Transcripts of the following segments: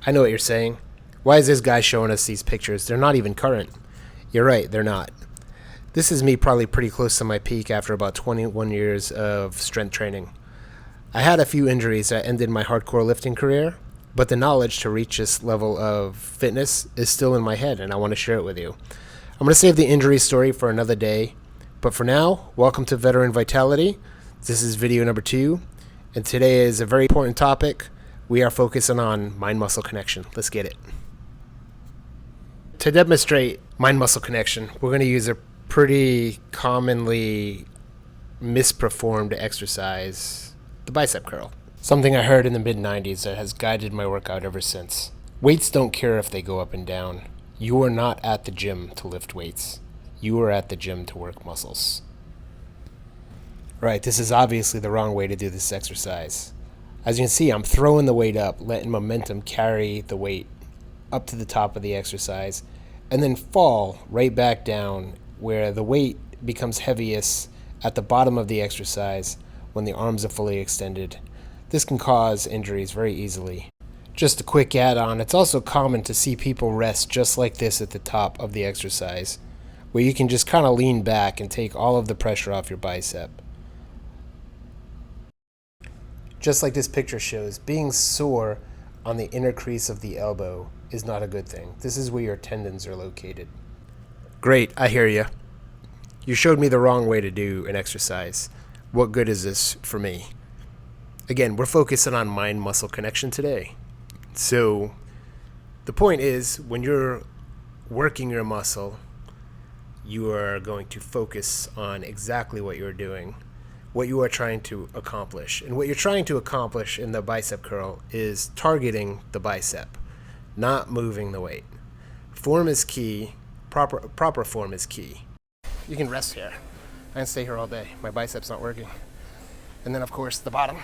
I know what you're saying. Why is this guy showing us these pictures? They're not even current. You're right, they're not. This is me probably pretty close to my peak after about 21 years of strength training. I had a few injuries that ended my hardcore lifting career, but the knowledge to reach this level of fitness is still in my head, and I want to share it with you. I'm going to save the injury story for another day, but for now, welcome to Veteran Vitality. This is video number 2, and today is a very important topic. We are focusing on mind-muscle connection. Let's get it. To demonstrate mind-muscle connection, we're going to use a pretty commonly misperformed exercise, the bicep curl. Something I heard in the mid-90s that has guided my workout ever since. Weights don't care if they go up and down. You are not at the gym to lift weights. You are at the gym to work muscles. Right, this is obviously the wrong way to do this exercise. As you can see, I'm throwing the weight up, letting momentum carry the weight up to the top of the exercise, and then fall right back down where the weight becomes heaviest at the bottom of the exercise when the arms are fully extended. This can cause injuries very easily. Just a quick add-on, it's also common to see people rest just like this at the top of the exercise, where you can just kind of lean back and take all of the pressure off your bicep. Just like this picture shows, being sore on the inner crease of the elbow is not a good thing. This is where your tendons are located. Great, I hear you. You showed me the wrong way to do an exercise. What good is this for me? Again, we're focusing on mind-muscle connection today. So the point is, when you're working your muscle, you are going to focus on exactly what you're doing, what you are trying to accomplish. And what you're trying to accomplish in the bicep curl is targeting the bicep, not moving the weight. Form is key. Proper form is key. You can rest here. I can stay here all day. My bicep's not working. And then, of course, the bottom.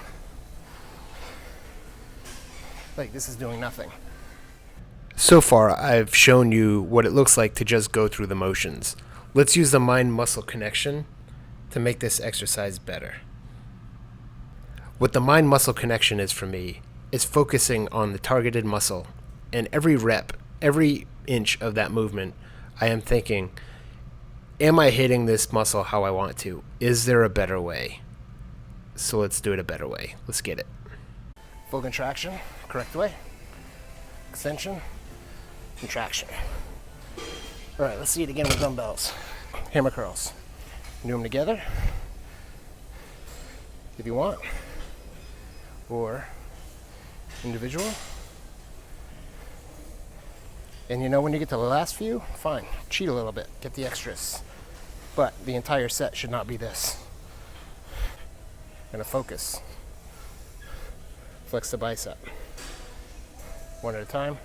Like, this is doing nothing. So far, I've shown you what it looks like to just go through the motions. Let's use the mind-muscle connection to make this exercise better. What the mind-muscle connection is for me is focusing on the targeted muscle, and every rep, every inch of that movement, I am thinking, am I hitting this muscle how I want to? Is there a better way? So let's do it a better way. Let's get it. Full contraction, correct way. Extension, contraction. All right, let's see it again with dumbbells. Hammer curls. Do them together if you want, or individual. And you know, when you get to the last few, fine, cheat a little bit, get the extras. But the entire set should not be this. I'm gonna focus. Flex the bicep. One at a time.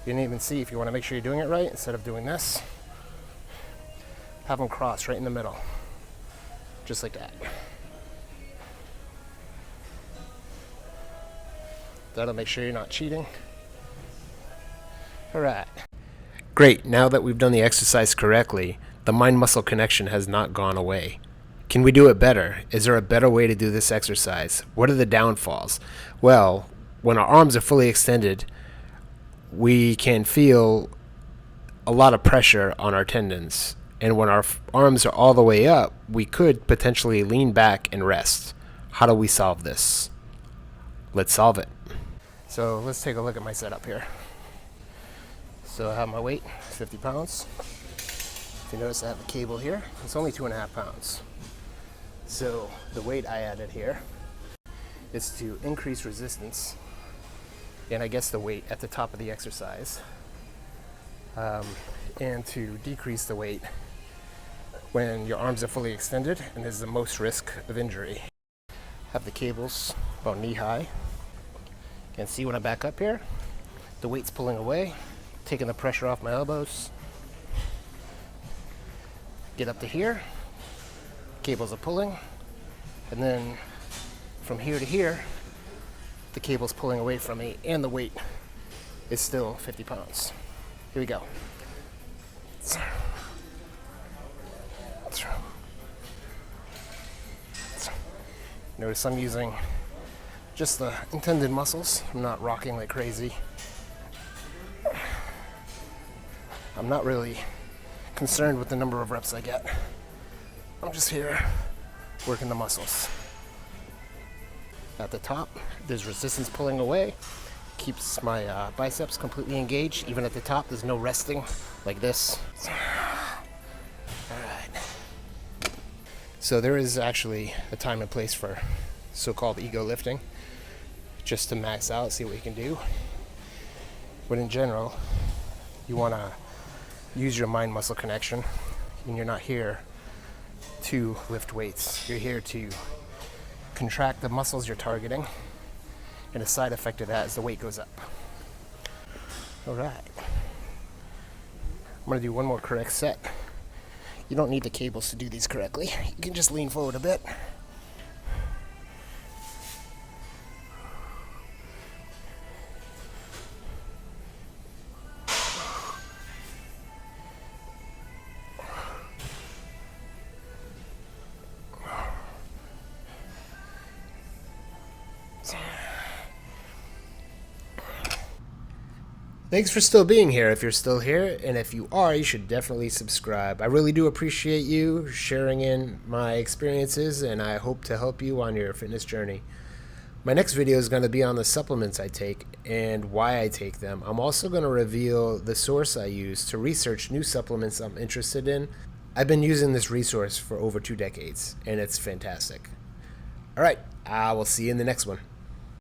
You didn't even see, if you want to make sure you're doing it right, instead of doing this, have them cross right in the middle. Just like that. That'll make sure you're not cheating. All right. Great, now that we've done the exercise correctly, the mind-muscle connection has not gone away. Can we do it better? Is there a better way to do this exercise? What are the downfalls? Well, when our arms are fully extended, we can feel a lot of pressure on our tendons. And when our arms are all the way up, we could potentially lean back and rest. How do we solve this? Let's solve it. So let's take a look at my setup here. So I have my weight, 50 pounds. If you notice, I have a cable here. It's only 2.5 pounds. So the weight I added here is to increase resistance, and I guess the weight at the top of the exercise, and to decrease the weight when your arms are fully extended and there's the most risk of injury. Have the cables about knee high. And see, when I back up here, the weight's pulling away, taking the pressure off my elbows. Get up to here, cables are pulling, and then from here to here, the cable's pulling away from me, and the weight is still 50 pounds. Here we go. Notice I'm using just the intended muscles. I'm not rocking like crazy. I'm not really concerned with the number of reps I get. I'm just here working the muscles. At the top, there's resistance pulling away. Keeps my biceps completely engaged. Even at the top, there's no resting like this. Alright. So there is actually a time and place for so-called ego lifting, just to max out, see what you can do. But in general, you want to use your mind-muscle connection, and you're not here to lift weights. You're here to contract the muscles you're targeting, and a side effect of that is the weight goes up. All right. I'm going to do one more correct set. You don't need the cables to do these correctly. You can just lean forward a bit. Thanks for still being here if you're still here, and if you are, you should definitely subscribe. I really do appreciate you sharing in my experiences, and I hope to help you on your fitness journey. My next video is going to be on the supplements I take and why I take them. I'm also going to reveal the source I use to research new supplements I'm interested in. I've been using this resource for over 2 decades, and it's fantastic. All right, I will see you in the next one.